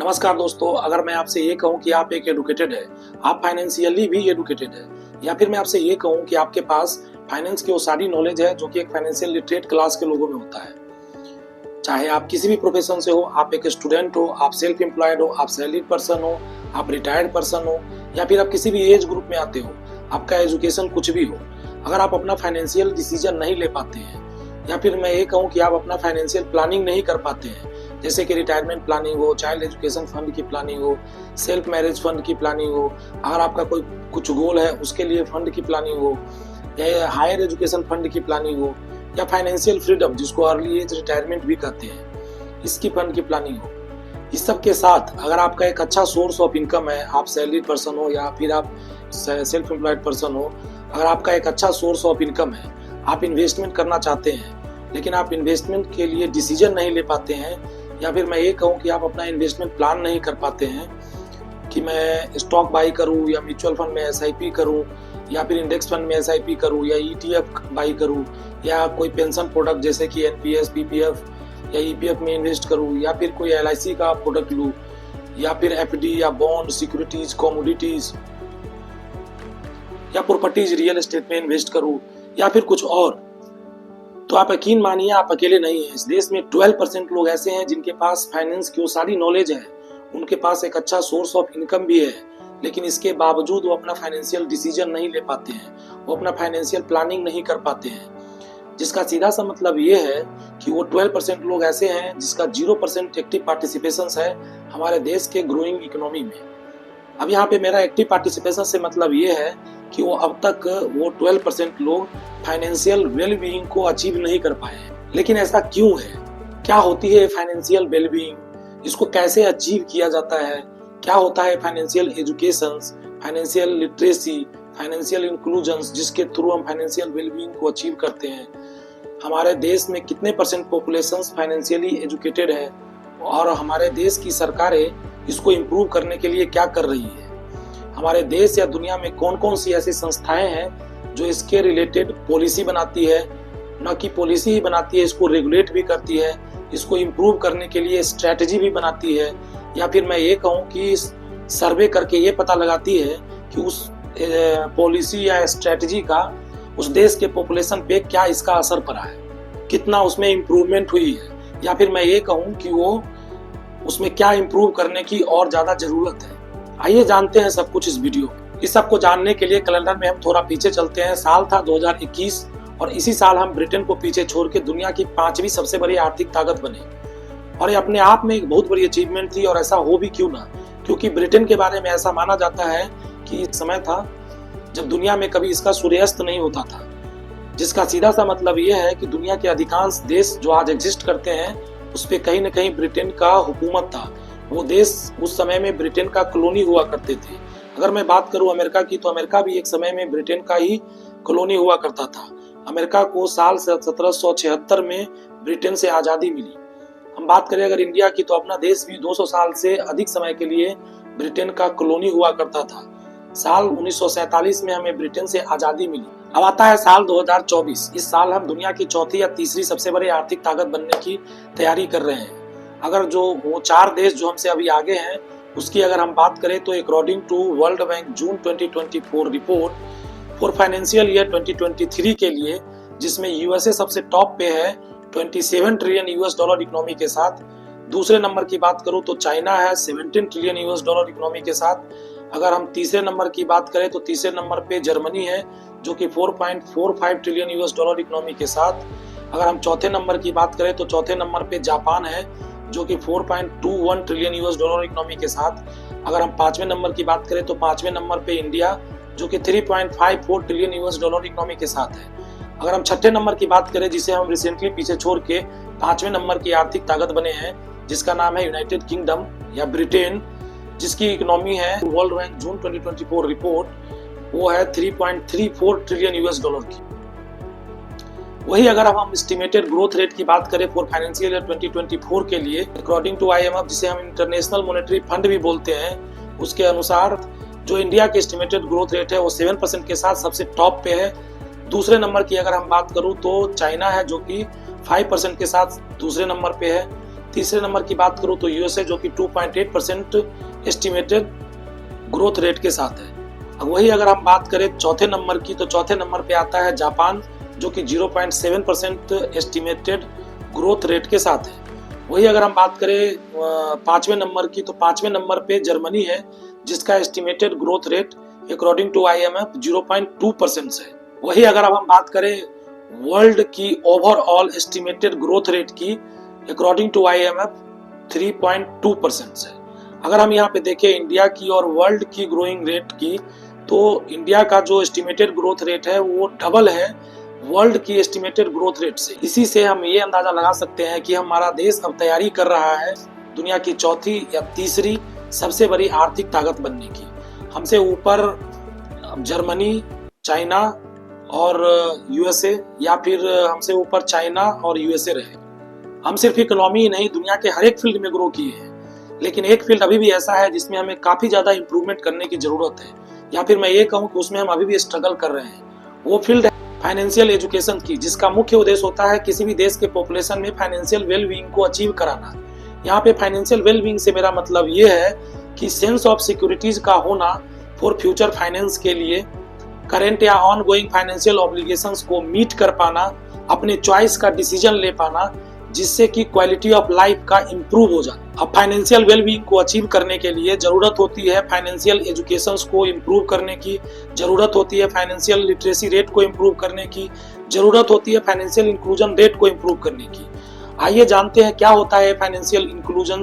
नमस्कार दोस्तों, अगर मैं आपसे ये कहूँ कि आप एक एडुकेटेड है, आप फाइनेंशियली भी एडुकेटेड है, या फिर मैं आपसे ये कहूँ कि आपके पास फाइनेंस की वो सारी नॉलेज है जो कि एक फाइनेंशियल लिटरेट क्लास के लोगों में होता है। चाहे आप किसी भी प्रोफेशन से हो, आप एक स्टूडेंट हो, आप सेल्फ एम्प्लॉयड हो, आप सैलरीड पर्सन हो, आप रिटायर्ड पर्सन हो, या फिर आप किसी भी एज ग्रुप में आते हो, आपका एजुकेशन कुछ भी हो, अगर आप अपना फाइनेंशियल डिसीजन नहीं ले पाते हैं, या फिर मैं ये कहूँ कि आप अपना फाइनेंशियल प्लानिंग नहीं कर पाते हैं, जैसे कि रिटायरमेंट प्लानिंग हो, चाइल्ड एजुकेशन फंड की प्लानिंग हो, सेल्फ मैरिज फंड की प्लानिंग हो, अगर आपका कोई कुछ गोल है उसके लिए फंड की प्लानिंग हो, या हायर एजुकेशन फंड की प्लानिंग हो, या फाइनेंशियल फ्रीडम जिसको अर्ली एज रिटायरमेंट भी कहते हैं, इसकी फंड की प्लानिंग हो, इस सब के साथ अगर आपका एक अच्छा सोर्स ऑफ इनकम है, आप सैलरीड पर्सन हो या फिर आप सेल्फ एम्प्लॉयड पर्सन हो, अगर आपका एक अच्छा सोर्स ऑफ इनकम है, आप इन्वेस्टमेंट करना चाहते हैं लेकिन आप इन्वेस्टमेंट के लिए डिसीजन नहीं ले पाते हैं, या फिर मैं ये कहूँ कि आप अपना इन्वेस्टमेंट प्लान नहीं कर पाते हैं कि मैं स्टॉक बाई करूँ या म्यूचुअल फंड में SIP करूँ या फिर इंडेक्स फंड में SIP करूँ या ETF बाई करूँ या कोई पेंशन प्रोडक्ट जैसे कि NPS, PPF या EPF में इन्वेस्ट करूँ या फिर कोई LIC का प्रोडक्ट लूँ या फिर FD या बॉन्ड, सिक्योरिटीज, कमोडिटीज या प्रॉपर्टीज, रियल एस्टेट में इन्वेस्ट करूँ या फिर कुछ और, तो आप यकीन मानिए आप अकेले नहीं हैं। इस देश में 12% लोग ऐसे हैं जिनके पास फाइनेंस की वो सारी नॉलेज है, उनके पास एक अच्छा सोर्स ऑफ इनकम भी है, लेकिन इसके बावजूद वो अपना फाइनेंशियल डिसीजन नहीं ले पाते हैं, वो अपना फाइनेंशियल प्लानिंग नहीं कर पाते हैं, जिसका सीधा सा मतलब ये है कि वो 12% लोग ऐसे हैं जिसका 0% एक्टिव पार्टिसिपेशन है हमारे देश के ग्रोइंग इकोनॉमी में। अब यहाँ पे मेरा एक्टिव पार्टिसिपेशन से मतलब ये है कि वो अब तक वो 12% लोग फाइनेंशियल वेलबीइंग को अचीव नहीं कर पाए हैं। लेकिन ऐसा क्यों है? क्या होती है फाइनेंशियल वेलबीइंग? इसको कैसे अचीव किया जाता है? क्या होता है financial education, financial literacy, financial inclusion, जिसके थ्रू हम फाइनेंशियल वेलबीइंग को अचीव करते हैं? हमारे देश में कितने % पॉपुलेशन फाइनेंशियली एजुकेटेड है और हमारे देश की सरकारें इसको इम्प्रूव करने के लिए क्या कर रही है? हमारे देश या दुनिया में कौन कौन सी ऐसी संस्थाएं हैं जो इसके रिलेटेड पॉलिसी बनाती है, न कि पॉलिसी ही बनाती है, इसको रेगुलेट भी करती है, इसको इम्प्रूव करने के लिए स्ट्रैटेजी भी बनाती है, या फिर मैं ये कहूँ कि सर्वे करके ये पता लगाती है कि उस पॉलिसी या स्ट्रैटेजी का उस देश के पॉपुलेशन पे क्या इसका असर पड़ा है, कितना उसमें इम्प्रूवमेंट हुई है, या फिर मैं ये कहूँ कि वो उसमें क्या इम्प्रूव करने की और ज्यादा जरूरत है। आइए जानते हैं सब कुछ इस वीडियो में। इस सब को जानने के लिए कैलेंडर में हम थोड़ा पीछे चलते हैं। साल था 2021 और इसी साल हम ब्रिटेन को पीछे छोड़ के दुनिया की 5वीं सबसे बड़ी आर्थिक ताकत बने, और ये अपने आप में एक बहुत बड़ी अचीवमेंट थी। और ऐसा हो भी क्यों ना, क्योंकि ब्रिटेन के बारे में ऐसा माना जाता है कि इस समय था जब दुनिया में कभी इसका सूर्यास्त नहीं होता था, जिसका सीधा सा मतलब यह है कि दुनिया के अधिकांश देश जो आज एग्जिस्ट करते हैं उस पर कहीं न कहीं ब्रिटेन का हुकूमत था। वो देश उस समय में ब्रिटेन का कॉलोनी हुआ करते थे। अगर मैं बात करूं अमेरिका की, तो अमेरिका भी एक समय में ब्रिटेन का ही कॉलोनी हुआ करता था। अमेरिका को साल 1776 में ब्रिटेन से आज़ादी मिली। हम बात करें अगर इंडिया की, तो अपना देश भी 200 साल से अधिक समय के लिए ब्रिटेन का कॉलोनी हुआ करता था। साल 1947 में हमें ब्रिटेन से आज़ादी मिली। अब आता है साल 2024। इस साल हम दुनिया की चौथी या तीसरी सबसे बड़ी आर्थिक ताकत बनने की तैयारी कर रहे हैं। अगर जो वो 4 देश जो हमसे अभी आगे हैं उसकी अगर हम बात करें, तो according to World Bank June 2024 report for financial year 2023 के लिए, जिसमें USA सबसे टॉप पे है 27 ट्रिलियन US डॉलर इकोनॉमी के साथ। दूसरे नंबर की बात करूं तो चाइना है 17 ट्रिलियन US डॉलर इकोनॉमी के साथ। अगर हम तीसरे नंबर की बात करें तो तीसरे नंबर पे जर्मनी है जो कि 4.45 ट्रिलियन US डॉलर इकोनॉमी के साथ। अगर हम चौथे नंबर की बात करें तो चौथे नंबर पे जापान है जो कि 4.21 ट्रिलियन US डॉलर इकोनॉमी के साथ। अगर हम 5वें नंबर की बात करें तो 5वें नंबर पे इंडिया जो कि 3.54 ट्रिलियन US डॉलर इकोनॉमी के साथ है। अगर हम छठे नंबर की बात करें, जिसे हम रिसेंटली पीछे छोड़ के 5वें नंबर की आर्थिक ताकत बने हैं, जिसका नाम है यूनाइटेड किंगडम या ब्रिटेन, जिसकी इकोनॉमी है वर्ल्ड बैंक जून 2024 रिपोर्ट, वो है 3.34 ट्रिलियन US डॉलर की। वही अगर हम एस्टिमेटेड ग्रोथ रेट की बात करें फॉर फाइनेंशियल ईयर 2024 के लिए, अकॉर्डिंग टू IMF, जिसे हम इंटरनेशनल मॉनेटरी फंड भी बोलते हैं, उसके अनुसार जो इंडिया की एस्टिमेटेड ग्रोथ रेट है वो 7% के साथ सबसे टॉप पे है। दूसरे नंबर की अगर हम बात करूं तो चाइना है जो कि 5% के साथ दूसरे नंबर पे है। तीसरे नंबर की बात करूं तो यूएसए जो कि 2.8% एस्टिमेटेड ग्रोथ रेट के साथ है। अब वही अगर हम बात करें चौथे नंबर की, तो चौथे नंबर पे आता है जापान जो कि 0.7% एस्टिमेटेड ग्रोथ रेट के साथ है। वही अगर हम बात करें पांचवें नंबर की, तो पांचवें नंबर पे जर्मनी है जिसका estimated growth rate according to IMF 0.2% है। वही अगर अब हम बात करें वर्ल्ड की ओवरऑल एस्टिमेटेड ग्रोथ रेट की अकॉर्डिंग टू IMF 3.2% है। अगर हम यहाँ पे देखें इंडिया की और वर्ल्ड की ग्रोइंग रेट की, तो इंडिया का जो एस्टिमेटेड ग्रोथ रेट है वो डबल है वर्ल्ड की एस्टिमेटेड ग्रोथ रेट से। इसी से हम ये अंदाजा लगा सकते हैं कि हमारा देश अब तैयारी कर रहा है दुनिया की चौथी या तीसरी सबसे बड़ी आर्थिक ताकत बनने की। हमसे ऊपर जर्मनी, चाइना और यूएसए, या फिर हमसे ऊपर चाइना और यूएसए रहे। हम सिर्फ इकोनॉमी ही नहीं, दुनिया के हर एक फील्ड में ग्रो किए हैं, लेकिन एक फील्ड अभी भी ऐसा है जिसमें हमें काफी ज्यादा इंप्रूवमेंट करने की जरूरत है, या फिर मैं ये कहूँ कि उसमें हम अभी भी स्ट्रगल कर रहे हैं। वो फील्ड है फाइनेंशियल एजुकेशन की, जिसका मुख्य उद्देश्य होता है किसी भी देश के पॉपुलेशन में फाइनेंशियल वेलबींग को अचीव कराना। यहाँ पे फाइनेंशियल वेलबींग से मेरा मतलब ये है कि सेंस ऑफ सिक्योरिटीज का होना फॉर फ्यूचर फाइनेंस के लिए, करेंट या ऑन गोइंग फाइनेंशियल ऑब्लिगेशंस को मीट कर पाना, अपने चॉइस का डिसीजन ले पाना, जिससे कि क्वालिटी ऑफ लाइफ का इम्प्रूव हो जाए। अब फाइनेंशियल वेलबींग को अचीव करने के लिए जरूरत होती है फाइनेंशियल एजुकेशन को इम्प्रूव करने की, जरूरत होती है फाइनेंशियल लिटरेसी रेट को इम्प्रूव करने की, जरूरत होती है फाइनेंशियल इंक्लूजन रेट को इम्प्रूव करने की। आइए जानते हैं क्या होता है फाइनेंशियल इंक्लूजन,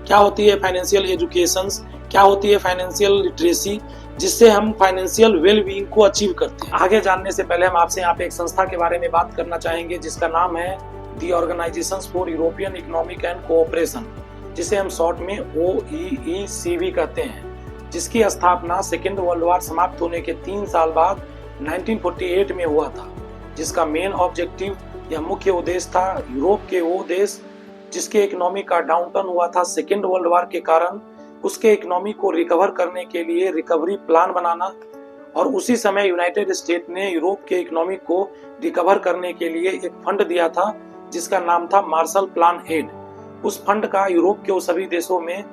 क्या होती है फाइनेंशियल एजुकेशन, क्या होती है फाइनेंशियल लिटरेसी, जिससे हम फाइनेंशियल वेलबींग को अचीव करते हैं। आगे जानने से पहले हम आपसे यहाँ पे एक संस्था के बारे में बात करना चाहेंगे जिसका नाम है the organisation for European economic and cooperation, जिसे हम शॉर्ट में OECD कहते हैं, जिसकी स्थापना सेकेंड वर्ल्ड वॉर समाप्त होने के 3 साल बाद 1948 में हुआ था। जिसका मेन ऑब्जेक्टिव या मुख्य उद्देश्य था यूरोप के वो देश जिसके इकोनॉमी का डाउनटर्न हुआ था सेकेंड वर्ल्ड वॉर के कारण, उसके इकोनॉमी को रिकवर करने के लिए रिकवरी प्लान बनाना। और उसी समय यूनाइटेड स्टेट ने यूरोप के इकोनॉमी को रिकवर करने के लिए एक फंड दिया था जिसका नाम था मार्शल प्लान एड। उस फंड का यूरोप के सभी देशों में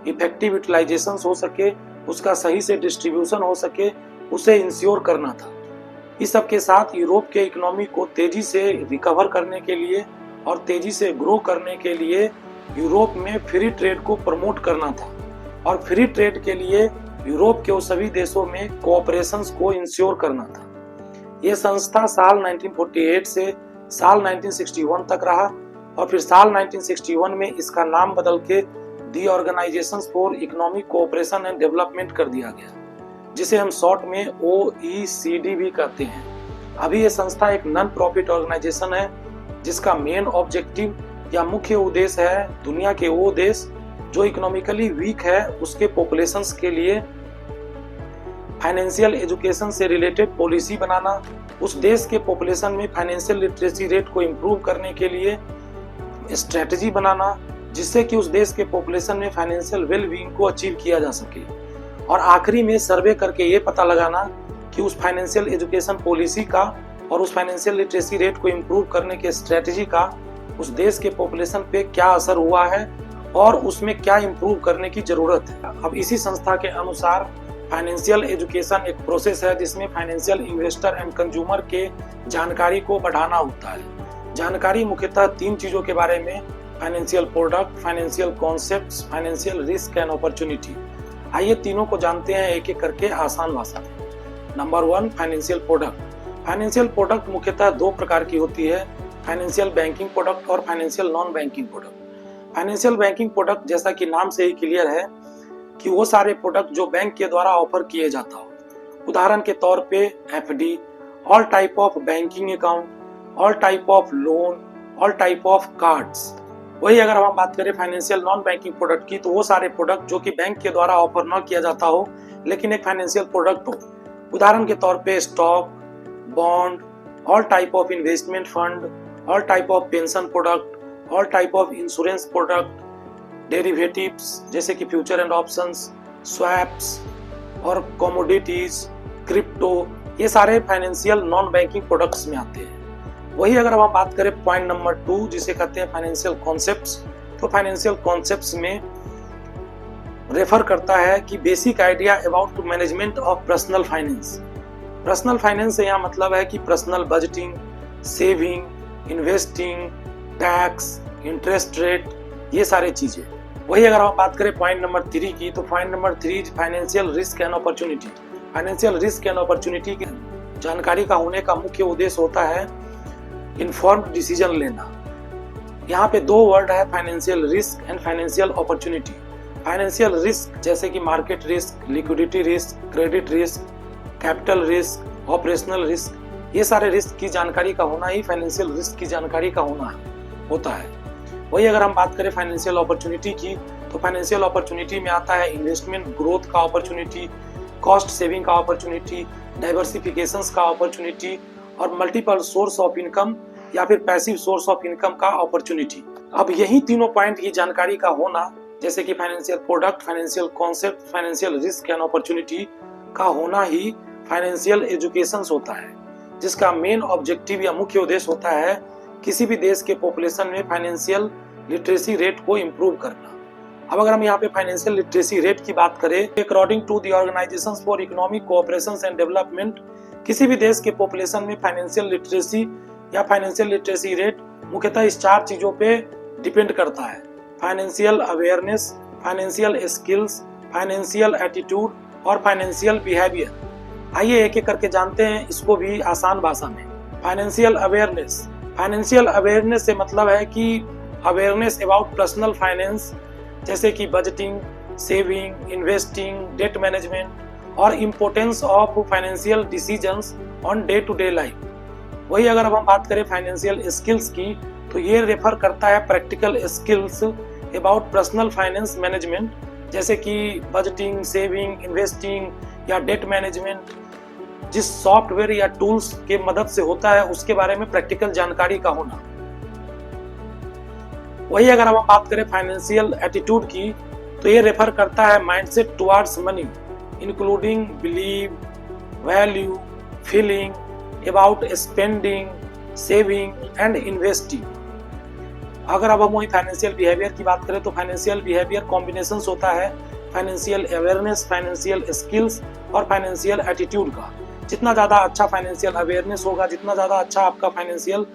इफेक्टिव यूटिलाइजेशन हो सके, उसका सही से डिस्ट्रीब्यूशन हो सके, उसे इंश्योर करना था। इस सब के साथ यूरोप के इकोनॉमी को तेजी से रिकवर करने के लिए और तेजी से ग्रो करने के लिए यूरोप में फ्री ट्रेड को प्रमोट करना था, और फ्री ट्रेड के लिए यूरोप के सभी देशों में कोऑपरेशंस को इंश्योर करना था। यह संस्था साल 1948 से साल 1961 तक रहा, और फिर साल 1961 में इसका नाम बदल के the organisation for economic cooperation and development कर दिया गया, जिसे हम शॉर्ट में OECD भी कहते हैं। अभी ये संस्था एक नॉन प्रॉफिट ऑर्गेनाइजेशन है जिसका मेन ऑब्जेक्टिव या मुख्य उद्देश्य है दुनिया के वो देश जो इकोनॉमिकली वीक है उसके पॉपुलेशंस के लिए फाइनेंशियल एजुकेशन से रिलेटेड पॉलिसी बनाना, उस देश के पॉपुलेशन में फाइनेंशियल लिटरेसी रेट को इम्प्रूव करने के लिए स्ट्रेटजी बनाना, जिससे कि उस देश के पॉपुलेशन में फाइनेंशियल वेलबींग को अचीव किया जा सके, और आखिरी में सर्वे करके ये पता लगाना कि उस फाइनेंशियल एजुकेशन पॉलिसी का और उस फाइनेंशियल लिटरेसी रेट को इम्प्रूव करने के स्ट्रेटजी का उस देश के पॉपुलेशन पे क्या असर हुआ है और उसमें क्या इम्प्रूव करने की जरूरत है। अब इसी संस्था के अनुसार फाइनेंशियल एजुकेशन एक प्रोसेस है जिसमें फाइनेंशियल इन्वेस्टर एंड कंज्यूमर के जानकारी को बढ़ाना होता है। जानकारी मुख्यतः 3 चीजों के बारे में, financial product, financial concepts, financial risk and opportunity. आइए तीनों को जानते हैं एक एक करके आसान भाषा में। Number 1, financial product. Financial product मुख्यतः 2 प्रकार की होती है, फाइनेंशियल बैंकिंग प्रोडक्ट और financial non banking product. Financial banking product जैसा कि नाम से ही क्लियर है कि वो सारे प्रोडक्ट जो बैंक के द्वारा ऑफर किए जाता हो। उदाहरण के तौर पे FD, all type of banking account, all type of loan, all type of cards. वही अगर हम बात करें फाइनेंशियल नॉन बैंकिंग प्रोडक्ट की, तो वो सारे प्रोडक्ट जो कि बैंक के द्वारा ऑफर न किया जाता हो लेकिन एक फाइनेंशियल प्रोडक्ट हो। उदाहरण के तौर पे stock, bond, all type of investment fund, all type of pension product, all type of insurance product, derivatives जैसे कि फ्यूचर एंड ऑप्शंस, स्वैप्स और कमोडिटीज, क्रिप्टो, ये सारे फाइनेंशियल नॉन बैंकिंग प्रोडक्ट्स में आते हैं। वही अगर हम बात करें पॉइंट नंबर 2 जिसे कहते हैं फाइनेंशियल कॉन्सेप्ट्स, तो माइक्रो फाइनेंशियल कॉन्सेप्ट्स में रेफर करता है कि basic idea about management of personal finance. Personal finance से यहाँ मतलब है कि personal budgeting, saving, investing, tax, interest rate, ये सारे चीजें। वही अगर हम बात करें पॉइंट नंबर 3 की, तो point number 3 financial risk and opportunity. Financial risk and opportunity की जानकारी का होने का मुख्य उद्देश्य होता है इन्फॉर्म्ड डिसीजन लेना। यहाँ पे 2 वर्ड है, financial risk and financial opportunity. Financial risk जैसे कि market risk, liquidity risk, credit risk, capital risk, operational risk, ये सारे रिस्क की जानकारी का होना ही फाइनेंशियल रिस्क की जानकारी का होना होता है। वही अगर हम बात करें फाइनेंशियल अपॉर्चुनिटी की, तो फाइनेंशियल अपॉर्चुनिटी में आता है इन्वेस्टमेंट ग्रोथ का अपॉर्चुनिटी, कॉस्ट सेविंग का अपॉर्चुनिटी, डाइवर्सिफिकेशंस का अपॉर्चुनिटी और मल्टीपल सोर्स ऑफ इनकम या फिर पैसिव सोर्स ऑफ इनकम का अपॉर्चुनिटी। अब यही तीनों पॉइंट की जानकारी का होना, जैसे कि financial product, financial concept, financial risk and opportunity का होना ही फाइनेंशियल एजुकेशन होता है, जिसका मेन ऑब्जेक्टिव या मुख्य उद्देश्य होता है किसी भी देश के पॉपुलेशन में फाइनेंशियल लिटरेसी रेट को इम्प्रूव करना। अब अगर हम यहाँ पे फाइनेंशियल लिटरेसी रेट की बात करें, according to the Organisations for economic cooperation and Development, किसी भी देश के पॉपुलेशन में फाइनेंशियल लिटरेसी या फाइनेंशियल लिटरेसी रेट मुख्यतः इस 4 चीजों पे डिपेंड करता है: financial awareness, financial skills, financial attitude और फाइनेंशियल बिहेवियर। आइए एक एक करके जानते हैं इसको भी आसान भाषा में। फाइनेंशियल अवेयरनेस, फाइनेंशियल अवेयरनेस से मतलब है कि अवेयरनेस अबाउट पर्सनल फाइनेंस, जैसे कि budgeting, saving, investing, debt management और importance of financial decisions on day to day life. वही अगर अब हम बात करें फाइनेंशियल स्किल्स की, तो ये रेफर करता है practical skills about personal finance management, जैसे कि बजटिंग, सेविंग, इन्वेस्टिंग या डेट मैनेजमेंट जिस सॉफ्टवेयर या टूल्स के मदद से होता है उसके बारे में प्रैक्टिकल जानकारी का होना। वही अगर हम बात करें फाइनेंशियल एटीट्यूड की, तो ये रेफर करता है mindset towards money, including believe, value, feeling about spending, saving and investing. अगर अब हम वही फाइनेंशियल बिहेवियर की बात करें, तो फाइनेंशियल बिहेवियर कॉम्बिनेशन होता है फाइनेंशियल अवेयरनेस, फाइनेंशियल स्किल्स और फाइनेंशियल एटीट्यूड का। जितना ज़्यादा अच्छा फाइनेंशियल अवेयरनेस होगा, जितना ज़्यादा अच्छा आपका फाइनेंशियल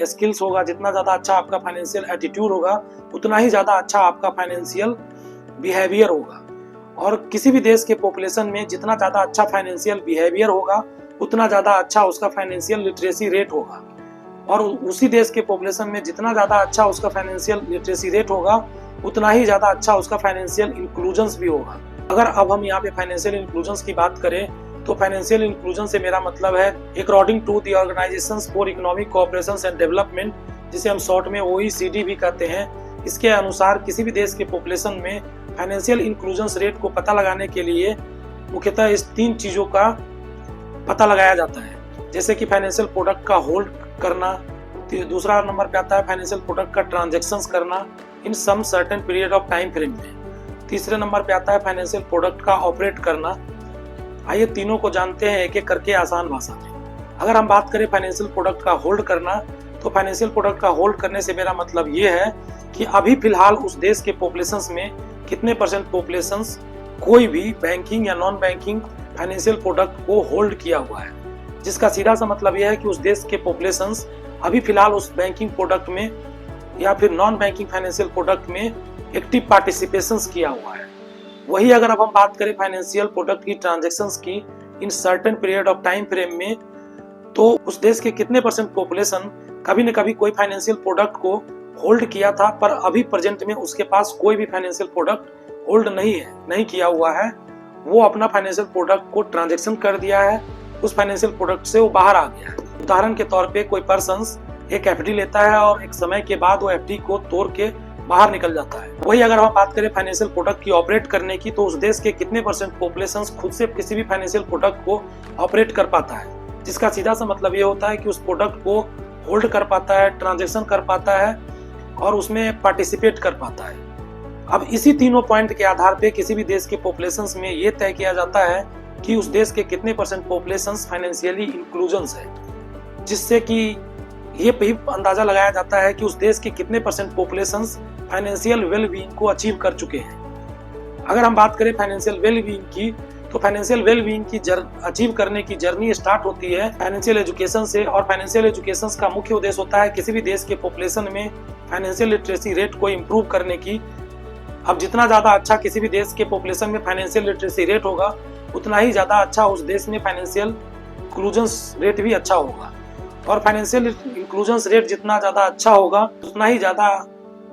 स्किल्स होगा, जितना ज़्यादा अच्छा आपका फाइनेंशियल एटीट्यूड होगा, उतना ही ज़्यादा अच्छा आपका फाइनेंशियल बिहेवियर होगा। और किसी भी देश के पॉपुलेशन में जितना ज़्यादा अच्छा फाइनेंशियल बिहेवियर होगा, उतना ज़्यादा अच्छा उसका फाइनेंशियल लिटरेसी रेट होगा। और उसी देश के पॉपुलेशन में जितना ज़्यादा अच्छा उसका फाइनेंशियल लिटरेसी रेट होगा, उतना ही ज़्यादा अच्छा उसका फाइनेंशियल इंक्लूजन्स भी होगा। अगर अब हम यहाँ पे फाइनेंशियल इंक्लूजन्स की बात करें, तो फाइनेंशियल इंक्लूजन से मेरा मतलब है according to the Organisations for economic cooperation and Development, जिसे हम शॉर्ट में OECD भी कहते हैं। इसके अनुसार किसी भी देश के पॉपुलेशन में फाइनेंशियल इंक्लूजन रेट को पता लगाने के लिए मुख्यतः इस 3 चीज़ों का पता लगाया जाता है, जैसे कि फाइनेंशियल प्रोडक्ट का होल्ड करना, दूसरा नंबर पे आता है फाइनेंशियल प्रोडक्ट का ट्रांजैक्शंस करना in some certain period of time frame में, तीसरे नंबर पे आता है फाइनेंशियल प्रोडक्ट का ऑपरेट करना। आइए तीनों को जानते हैं एक एक करके आसान भाषा में। अगर हम बात करें फाइनेंशियल प्रोडक्ट का होल्ड करना, तो फाइनेंशियल प्रोडक्ट का होल्ड करने से मेरा मतलब ये है कि अभी फिलहाल उस देश के पॉपुलेशंस में कितने % पॉपुलेशंस कोई भी बैंकिंग या नॉन बैंकिंग फाइनेंशियल प्रोडक्ट को होल्ड किया हुआ है, जिसका सीधा सा मतलब यह है कि उस देश के पॉपुलेशंस अभी फिलहाल उस बैंकिंग प्रोडक्ट में या फिर नॉन बैंकिंग फाइनेंशियल प्रोडक्ट में एक्टिव पार्टिसिपेशंस किया हुआ है। वही अगर अब हम बात करें फाइनेंशियल प्रोडक्ट की ट्रांजैक्शंस की in certain period of time frame में, तो उस देश के कितने % पॉपुलेशन कभी न कभी कोई फाइनेंशियल प्रोडक्ट को होल्ड किया था, पर अभी प्रेजेंट में उसके पास कोई भी फाइनेंशियल प्रोडक्ट होल्ड नहीं किया हुआ है, वो अपना फाइनेंशियल प्रोडक्ट को ट्रांजैक्शन कर दिया है, उस फाइनेंशियल प्रोडक्ट से वो बाहर आ गया है। उदाहरण के तौर पे कोई पर्सन एक FD लेता है और एक समय के बाद वो FD को तोड़ के बाहर निकल जाता है। वही अगर हम बात करें फाइनेंशियल प्रोडक्ट की ऑपरेट करने की, तो उस देश के कितने % पॉपुलेशन खुद से किसी भी फाइनेंशियल प्रोडक्ट को ऑपरेट कर पाता है, जिसका सीधा सा मतलब ये होता है कि उस प्रोडक्ट को होल्ड कर पाता है, ट्रांजैक्शन कर पाता है और उसमें पार्टिसिपेट कर पाता है। अब इसी तीनों पॉइंट के आधार पे किसी भी देश के पॉपुलेशंस में ये तय किया जाता है कि उस देश के कितने % पॉपुलेशंस फाइनेंशियली इंक्लूजन्स है, जिससे कि ये भी अंदाजा लगाया जाता है कि उस देश के कितने percent population financial well being को अचीव कर चुके हैं। अगर हम बात करें फाइनेंशियल वेल बीइंग की, तो फाइनेंशियल वेल बीइंग की अचीव करने की जर्नी स्टार्ट होती है फाइनेंशियल एजुकेशन से, और फाइनेंशियल एजुकेशन का मुख्य उद्देश्य होता है किसी भी देश के पॉपुलेशन में फाइनेंशियल लिटरेसी रेट को इम्प्रूव करने की। अब जितना ज़्यादा अच्छा किसी भी देश के पॉपुलेशन में फाइनेंशियल लिटरेसी रेट होगा, उतना ही ज़्यादा अच्छा उस देश में फाइनेंशियल इंक्लूजन्स रेट भी अच्छा होगा, और फाइनेंशियल इंक्लूजन्स रेट जितना ज़्यादा अच्छा होगा, उतना ही ज़्यादा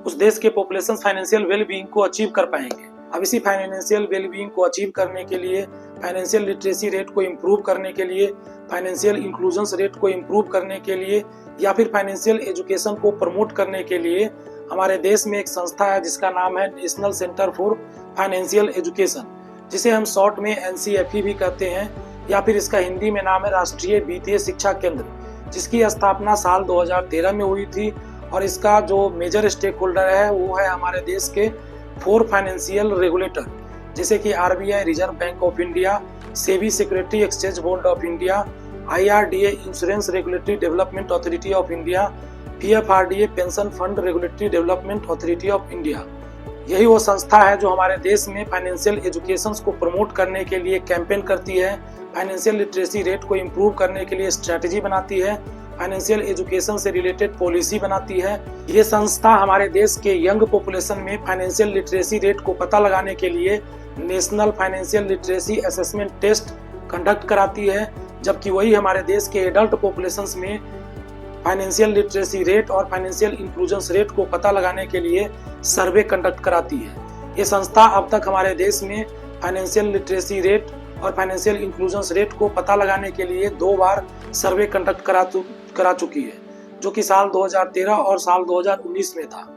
उस देश के पॉपुलेशन फाइनेंशियल वेल बीइंग को अचीव कर पाएंगे। अब इसी फाइनेंशियल वेल बीइंग को अचीव करने के लिए, फाइनेंशियल लिटरेसी रेट को इम्प्रूव करने के लिए, फाइनेंशियल इंक्लूजन्स रेट को इम्प्रूव करने के लिए, या फिर फाइनेंशियल एजुकेशन को प्रमोट करने के लिए हमारे देश में एक संस्था है जिसका नाम है national centre for financial education, जिसे हम शॉर्ट में NCFE भी कहते हैं, या फिर इसका हिंदी में नाम है राष्ट्रीय वित्तीय शिक्षा केंद्र, जिसकी स्थापना साल 2013 में हुई थी। और इसका जो मेजर स्टेक होल्डर है वो है हमारे देश के 4 फाइनेंशियल रेगुलेटर, जैसे कि RBI reserve bank of India, SEBI security exchange board of India, IRDA insurance regulatory development authority of India, PFRDA pension fund regulatory development authority of India. यही वो संस्था है जो हमारे देश में फाइनेंशियल एजुकेशन को प्रमोट करने के लिए कैंपेन करती है, फाइनेंशियल लिटरेसी रेट को इम्प्रूव करने के लिए स्ट्रैटेजी बनाती है, फाइनेंशियल एजुकेशन से रिलेटेड पॉलिसी बनाती है। ये संस्था हमारे देश के यंग पॉपुलेशन में फाइनेंशियल लिटरेसी रेट को पता लगाने के लिए national financial literacy assessment test conduct कराती है, जबकि वही हमारे देश के एडल्ट पॉपुलेशन में फाइनेंशियल लिटरेसी रेट और फाइनेंशियल इंक्लूजन्स रेट को पता लगाने के लिए सर्वे कंडक्ट कराती है। ये संस्था अब तक हमारे देश में फाइनेंशियल लिटरेसी रेट और फाइनेंशियल इंक्लूजन्स रेट को पता लगाने के लिए 2 बार सर्वे कंडक्ट करा चुकी है, जो कि साल 2013 और साल 2019 में था।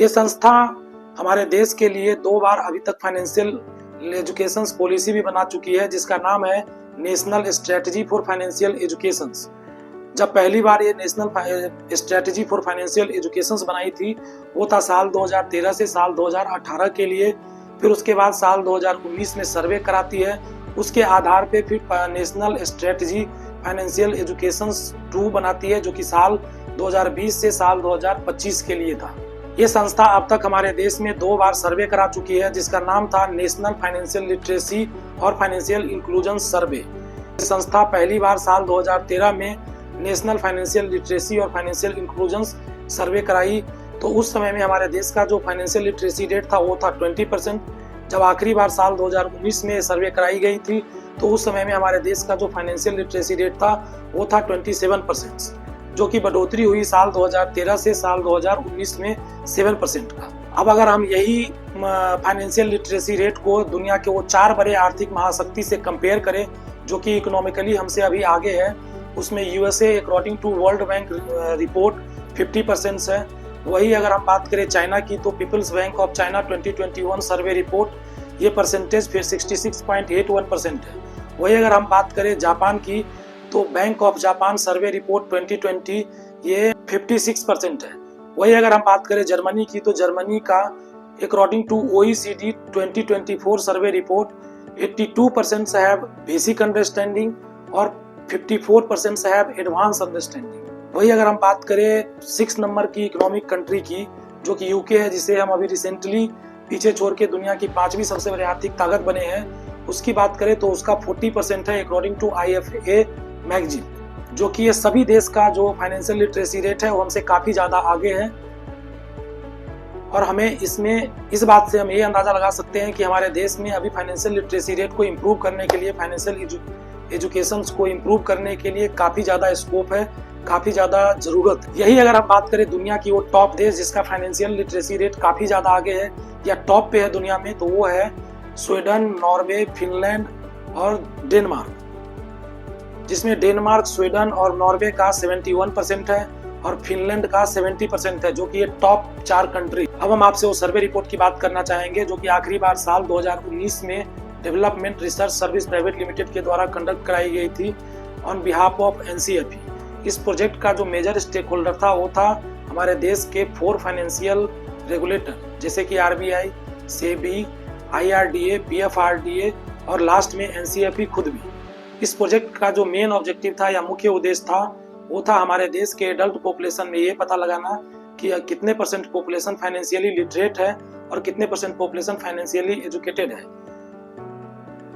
ये संस्था हमारे देश के लिए 2 बार अभी तक फाइनेंशियल एजुकेशन पॉलिसी भी बना चुकी है, जिसका नाम है national strategy for financial education. जब पहली बार ये national strategy for financial education बनाई थी, वो था साल 2013 से साल 2018 के लिए। फिर उसके बाद साल 2019 में सर्वे कराती है, उसके आधार पे फिर नेशनल स्ट्रेटजी फाइनेंशियल एजुकेशन 2 बनाती है, जो कि साल 2020 से साल 2025 के लिए था। ये संस्था अब तक हमारे देश में 2 बार सर्वे करा चुकी है, जिसका नाम था नेशनल फाइनेंशियल लिटरेसी और फाइनेंशियल इंक्लूजन सर्वे। संस्था पहली बार साल 2013 में नेशनल फाइनेंशियल लिटरेसी और फाइनेंशियल इंक्लूजन सर्वे कराई, तो उस समय में हमारे देश का जो फाइनेंशियल लिटरेसी रेट था वो था 20%। जब आखिरी बार साल 2019 में सर्वे कराई गई थी, तो उस समय में हमारे देश का जो फाइनेंशियल लिटरेसी रेट था वो था 27%, जो कि बढ़ोतरी हुई साल 2013 से साल 2019 में 7% का। अब अगर हम यही फाइनेंशियल लिटरेसी रेट को दुनिया के वो 4 बड़े आर्थिक महाशक्ति से कंपेयर करें, जो कि इकोनॉमिकली हमसे अभी आगे है, उसमें USA according to World Bank report 50% है। वही अगर हम बात करें चाइना की, तो People's Bank of China 2021 survey report, ये परसेंटेज फिर 66.81% है। वही अगर हम बात करें जापान की, तो bank of Japan survey report 2020 ये 56% है। वही अगर हम बात करें जर्मनी की, तो जर्मनी का according to OECD 2024 survey report 82% से हैव बेसिक अंडरस्टैंडिंग और 54% से हैव एडवांस अंडरस्टैंडिंग। वही अगर हम बात करें 6 नंबर की इकोनॉमिक कंट्री की, जो कि UK है, जिसे हम अभी रिसेंटली पीछे छोड़ के दुनिया की 5वीं सबसे बड़ी आर्थिक ताकत बने हैं, उसकी बात करें तो उसका 40% है अकॉर्डिंग टू IFA मैगजीन, जो कि ये सभी देश का जो फाइनेंशियल लिटरेसी रेट है वो हमसे काफी ज्यादा आगे है। और हमें इसमें इस बात से हम ये अंदाजा लगा सकते हैं कि हमारे देश में अभी फाइनेंशियल लिटरेसी रेट को इम्प्रूव करने के लिए, फाइनेंशियल एजुकेशन को इम्प्रूव करने के लिए काफी ज्यादा स्कोप है, काफी ज्यादा जरूरत। यही अगर हम बात करें दुनिया की वो टॉप देश जिसका फाइनेंशियल लिटरेसी रेट काफी ज्यादा आगे है या टॉप पे है दुनिया में, तो वो है स्वीडन, नॉर्वे, फिनलैंड और डेनमार्क, जिसमें डेनमार्क, स्वीडन और नॉर्वे का 71% है और फिनलैंड का 70% है, जो कि ये टॉप 4 कंट्री। अब हम आपसे वो सर्वे रिपोर्ट की बात करना चाहेंगे, जो कि आखिरी बार साल 2019 में development research service private limited के द्वारा कंडक्ट कराई गई थी ऑन बिहाफ ऑफ NCFE। इस प्रोजेक्ट का जो मेजर स्टेक होल्डर था वो था हमारे देश के 4 फाइनेंशियल रेगुलेटर, जैसे कि RBI, सेबी, IRDA, PFRDA और लास्ट में NCFE खुद भी। इस प्रोजेक्ट का जो मेन ऑब्जेक्टिव था या मुख्य उद्देश्य था वो था हमारे देश के एडल्ट पॉपुलेशन में ये पता लगाना कि कितने परसेंट पॉपुलेशन फाइनेंशियली लिटरेट है और कितने परसेंट पॉपुलेशन फाइनेंशियली एजुकेटेड है।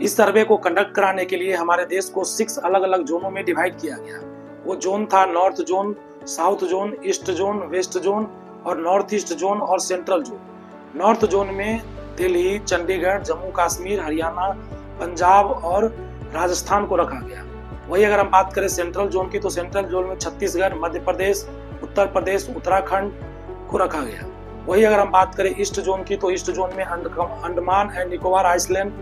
इस सर्वे को कंडक्ट कराने के लिए हमारे देश को 6 अलग अलग जोनों में डिवाइड किया गया। वो जोन था north zone, south zone, east zone, west zone और नॉर्थ ईस्ट जोन और सेंट्रल जोन। नॉर्थ जोन में दिल्ली, चंडीगढ़, जम्मू कश्मीर, हरियाणा, पंजाब और राजस्थान को रखा गया। वही अगर हम बात करें सेंट्रल जोन की, तो सेंट्रल जोन में छत्तीसगढ़, मध्य प्रदेश, उत्तर प्रदेश, उत्तराखंड को रखा गया। वही अगर हम बात करें ईस्ट जोन की, तो ईस्ट जोन में Andaman and Nicobar island,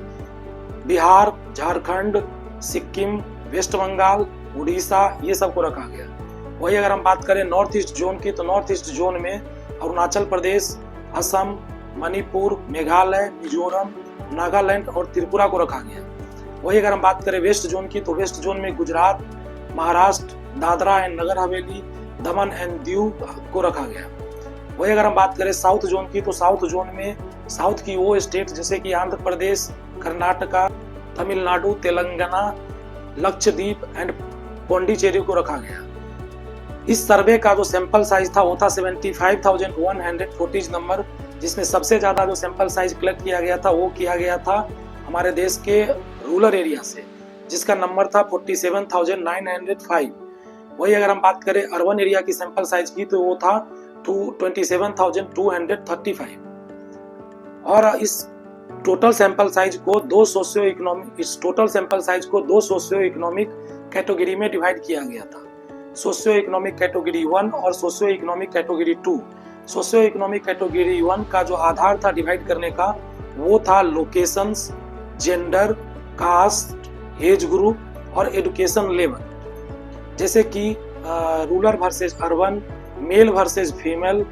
Bihar, Jharkhand, Sikkim, West Bengal, Orissa, ये सब को रखा गया। वही अगर हम बात करें नॉर्थ ईस्ट जोन की, तो नॉर्थ ईस्ट जोन में अरुणाचल प्रदेश, असम, मणिपुर, मेघालय, मिजोरम, नागालैंड और त्रिपुरा को रखा गया। वही अगर हम बात करें वेस्ट जोन की, तो वेस्ट जोन में Gujarat, Maharashtra, Dadra and Nagar Haveli, Daman and Diu को रखा गया। वही अगर हम बात करें साउथ जोन की, तो साउथ जोन में साउथ की वो स्टेट जैसे कि आंध्र प्रदेश, कर्नाटका, तमिलनाडु, तेलंगाना, लक्षद्वीप एंड पौंडीचेरी को रखा गया। इस सर्वे का जो सैंपल साइज था वो था 75,140 नंबर, जिसमें सबसे ज्यादा जो सैंपल साइज कलेक्ट किया गया था वो किया गया था हमारे देश के रूरल एरिया से, जिसका नंबर था 47,905। वही अगर हम बात करें अर्बन एरिया की सैंपल साइज की, तो वो था 27,235। और इस टोटल सैंपल साइज को दो सोशियो इकोनॉमिक कैटेगरी में डिवाइड किया गया था, सोशियो इकोनॉमिक कैटेगरी 1 और socio economic category 2। Socio economic category 1 का जो आधार था डिवाइड करने का वो था locations, gender, caste, age group और एजुकेशन लेवल, जैसे कि rural versus urban, male versus female,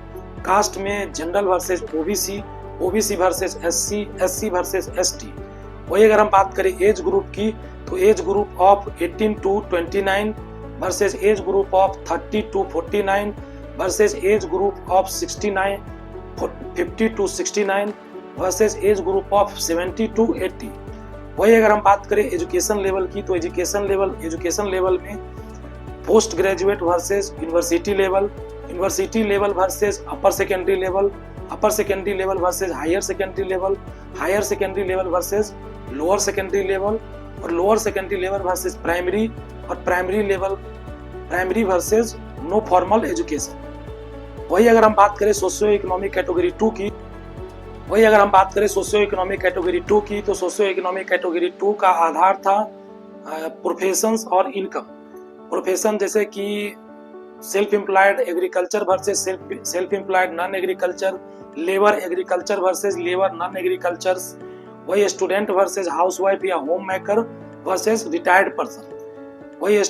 caste में general versus OBC, OBC versus SC, SC versus ST. वही अगर हम बात करें एज ग्रुप की, तो age group of 18 to 29 versus age group of 30 to 49 versus age group of 50 to 69 versus age group of 70 to 80। वही अगर हम बात करें एजुकेशन लेवल की, तो एजुकेशन लेवल में post graduate versus university level versus upper secondary level versus higher secondary level versus lower secondary level और lower secondary level versus primary और primary versus no formal education. वही अगर हम बात करें सोशियो इकोनॉमिक कैटेगरी 2 की, तो सोशियो इकोनॉमिक कैटेगरी 2 का आधार था प्रोफेशंस और इनकम। प्रोफेशन जैसे कि self employed agriculture versus self employed non agriculture, labour agriculture versus labour non agricultures, वही स्टूडेंट वर्सेस हाउसवाइफ या home maker versus retired person, वही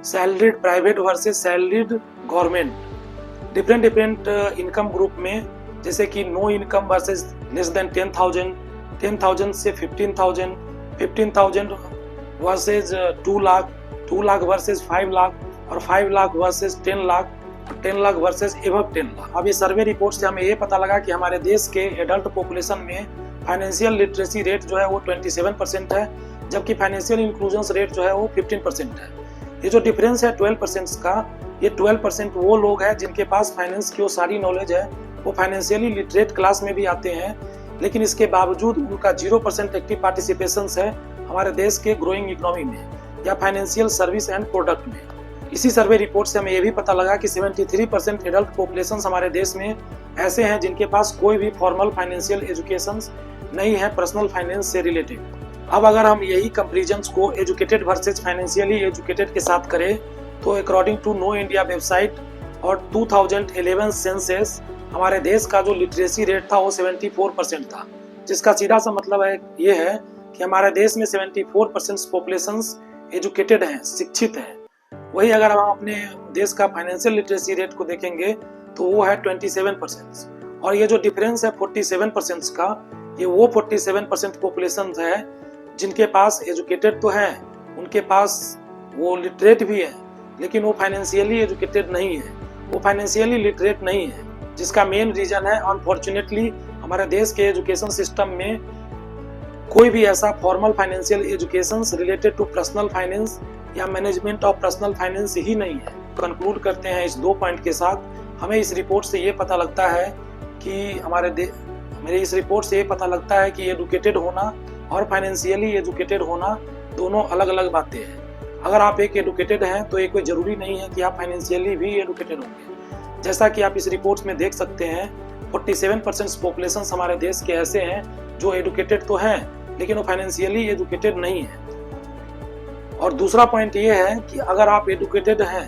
salaried private versus salaried government. Different income group में जैसे कि no income versus less than 10,000 से 15,000 versus 2 lakh versus 5 lakh और 5 lakh versus 10 lakh और 10 lakh versus above 10 lakh. अब ये सर्वे रिपोर्ट से हमें ये पता लगा कि हमारे देश के एडल्ट पॉपुलेशन में फाइनेंशियल लिटरेसी रेट जो है वो 27% है, जबकि फाइनेंशियल इंक्लूजन रेट जो है वो 15% है। ये जो डिफरेंस है 12% का, ये 12% वो लोग हैं जिनके पास फाइनेंस की वो सारी नॉलेज है, वो फाइनेंशियली लिटरेट क्लास में भी आते हैं, लेकिन इसके बावजूद उनका 0% एक्टिव पार्टिसिपेशन है हमारे देश के ग्रोइंग इकोनॉमी में या फाइनेंशियल सर्विस एंड प्रोडक्ट में। इसी सर्वे रिपोर्ट से हमें यह भी पता लगा कि 73% एडल्ट पॉपुलेशन हमारे देश में ऐसे हैं जिनके पास कोई भी फॉर्मल फाइनेंशियल एजुकेशन नहीं है पर्सनल फाइनेंस से रिलेटेड। अब अगर हम यही कंपैरिजंस को एजुकेटेड वर्सेस फाइनेंशियली एजुकेटेड के साथ करें, तो according to Know India website और 2011 सेंसस हमारे देश का जो लिटरेसी रेट था वो 74% था, जिसका सीधा सा मतलब है ये है कि हमारे देश में 74% पॉपुलेशन एजुकेटेड हैं, शिक्षित हैं। वही अगर हम अपने देश का फाइनेंशियल लिटरेसी रेट को देखेंगे तो वो है 27%। और ये जो डिफरेंस है 47% का, ये वो 47% पॉपुलेशन है जिनके पास एजुकेटेड तो है, उनके पास वो लिटरेट भी है, लेकिन वो फाइनेंशियली एजुकेटेड नहीं है, वो फाइनेंशियली लिटरेट नहीं है, जिसका मेन रीजन है अनफॉर्चुनेटली हमारे देश के एजुकेशन सिस्टम में कोई भी ऐसा formal financial education related to personal finance या मैनेजमेंट ऑफ पर्सनल फाइनेंस ही नहीं है। कंक्लूड करते हैं इस 2 पॉइंट के साथ। हमें इस रिपोर्ट से ये पता लगता है कि मेरे इस रिपोर्ट से ये पता लगता है कि एजुकेटेड होना और फाइनेंशियली एजुकेटेड होना दोनों अलग अलग बातें हैं। अगर आप एक एजुकेटेड हैं तो ये कोई ज़रूरी नहीं है कि आप फाइनेंशियली भी एजुकेटेड होंगे। जैसा कि आप इस रिपोर्ट में देख सकते हैं, 47% पॉपुलेशन हमारे देश के ऐसे हैं जो एजुकेटेड तो हैं लेकिन वो फाइनेंशियली एजुकेटेड नहीं है। और दूसरा पॉइंट ये है कि अगर आप एजुकेटेड हैं,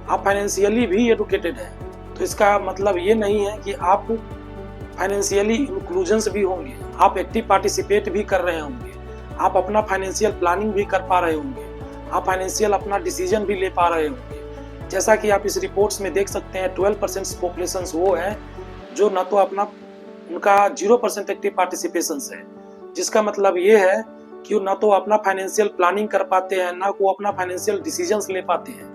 आप फाइनेंशियली भी एजुकेटेड हैं, तो इसका मतलब ये नहीं है कि आप फाइनेंशियली इंक्लूजन्स भी होंगे, आप एक्टिव पार्टिसिपेट भी कर रहे होंगे, आप अपना फाइनेंशियल प्लानिंग भी कर पा रहे होंगे, आप फाइनेंशियल अपना डिसीजन भी ले पा रहे होंगे। जैसा कि आप इस रिपोर्ट्स में देख सकते हैं, 12% पॉपुलेशन वो है जो न तो उनका 0% एक्टिव पार्टिसिपेशन है, जिसका मतलब ये है कि वो न तो अपना फाइनेंशियल प्लानिंग कर पाते हैं, ना वो अपना फाइनेंशियल डिसीजंस ले पाते हैं।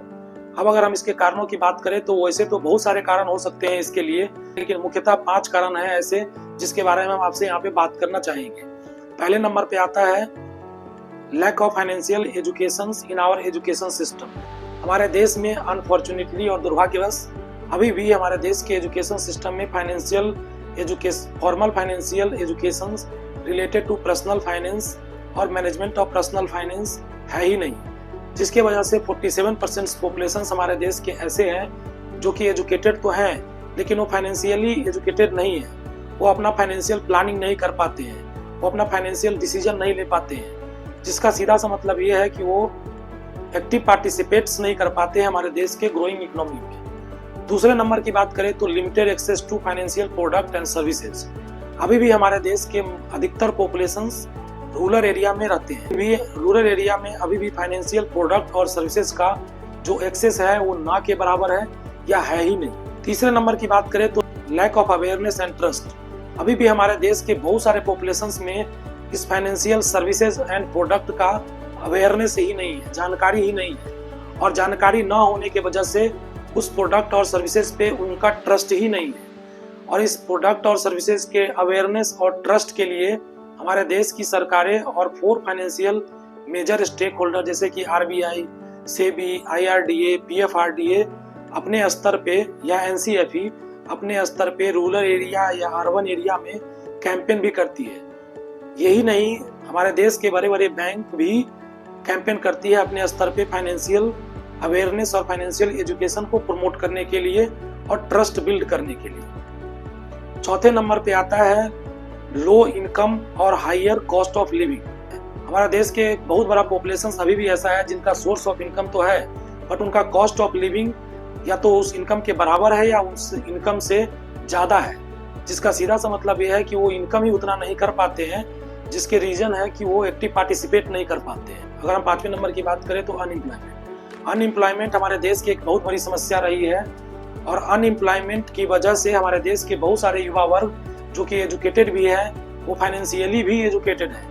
अब अगर हम इसके कारणों की बात करें तो वैसे तो बहुत सारे कारण हो सकते हैं इसके लिए, लेकिन मुख्यतः 5 कारण हैं ऐसे जिसके बारे में हम आपसे यहाँ पे बात करना चाहेंगे। पहले नंबर पे आता है lack of financial education in our education system. हमारे देश में अनफॉर्चुनेटली और दुर्भाग्यवश अभी भी हमारे देश के एजुकेशन सिस्टम में formal financial education related to personal finance और मैनेजमेंट ऑफ पर्सनल फाइनेंस है ही नहीं, जिसके वजह से 47% पॉपुलेशन हमारे देश के ऐसे हैं जो कि एजुकेटेड तो हैं लेकिन वो फाइनेंशियली एजुकेटेड नहीं है। वो अपना फाइनेंशियल प्लानिंग नहीं कर पाते हैं, वो अपना फाइनेंशियल डिसीजन नहीं ले पाते हैं, जिसका सीधा सा मतलब ये है कि वो एक्टिव पार्टिसिपेट्स नहीं कर पाते हैं हमारे देश के ग्रोइंग इकोनॉमी में। दूसरे नंबर की बात करें तो limited access to financial product and services. अभी भी हमारे देश के अधिकतर पॉपुलेशंस रूरल एरिया में रहते हैं। रूरल एरिया में अभी भी फाइनेंशियल प्रोडक्ट और सर्विसेज का जो एक्सेस है वो ना के बराबर है या है ही नहीं। तीसरे नंबर की बात करें तो lack of awareness and trust. अभी भी हमारे देश के बहुत सारे पॉपुलेशंस में इस फाइनेंशियल सर्विसेज एंड प्रोडक्ट का अवेयरनेस ही नहीं है, जानकारी ही नहीं है, और जानकारी ना होने की वजह से उस प्रोडक्ट और सर्विसेज पे उनका ट्रस्ट ही नहीं है। और इस प्रोडक्ट और सर्विसेज के अवेयरनेस और ट्रस्ट के लिए हमारे देश की सरकारें और 4 फाइनेंशियल मेजर स्टेक होल्डर जैसे कि आरबीआई, सेबी, आईआरडीए, पीएफआरडीए अपने स्तर पे या एनसीएफई अपने स्तर पे रूरल एरिया या अर्बन एरिया में कैंपेन भी करती है। यही नहीं, हमारे देश के बड़े बड़े बैंक भी कैंपेन करती है अपने स्तर पे फाइनेंशियल अवेयरनेस और फाइनेंशियल एजुकेशन को प्रमोट करने के लिए और ट्रस्ट बिल्ड करने के लिए। चौथे नंबर पे आता है लो इनकम और हायर कॉस्ट ऑफ लिविंग। हमारा देश के एक बहुत बड़ा पॉपुलेशन अभी भी ऐसा है जिनका सोर्स ऑफ इनकम तो है बट उनका कॉस्ट ऑफ लिविंग या तो उस इनकम के बराबर है या उस इनकम से ज़्यादा है, जिसका सीधा सा मतलब ये है कि वो इनकम ही उतना नहीं कर पाते हैं, जिसके रीजन है कि वो एक्टिव पार्टिसिपेट नहीं कर पाते हैं। अगर हम 5वें नंबर की बात करें तो अनएम्प्लॉयमेंट हमारे देश की एक बहुत बड़ी समस्या रही है, और अनएम्प्लॉयमेंट की वजह से हमारे देश के बहुत सारे युवा वर्ग जो कि एजुकेटेड भी है, वो फाइनेंशियली भी एजुकेटेड है,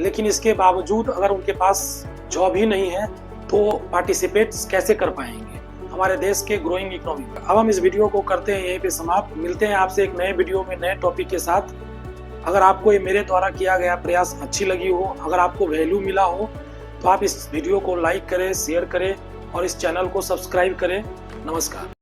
लेकिन इसके बावजूद अगर उनके पास जॉब ही नहीं है तो पार्टिसिपेट कैसे कर पाएंगे हमारे देश के ग्रोइंग इकोनॉमी में। अब हम इस वीडियो को करते हैं यहीं पे समाप्त। मिलते हैं आपसे एक नए वीडियो में नए टॉपिक के साथ। अगर आपको ये मेरे द्वारा किया गया प्रयास अच्छी लगी हो, अगर आपको वैल्यू मिला हो, तो आप इस वीडियो को लाइक करें, शेयर करें और इस चैनल को सब्सक्राइब करें। नमस्कार।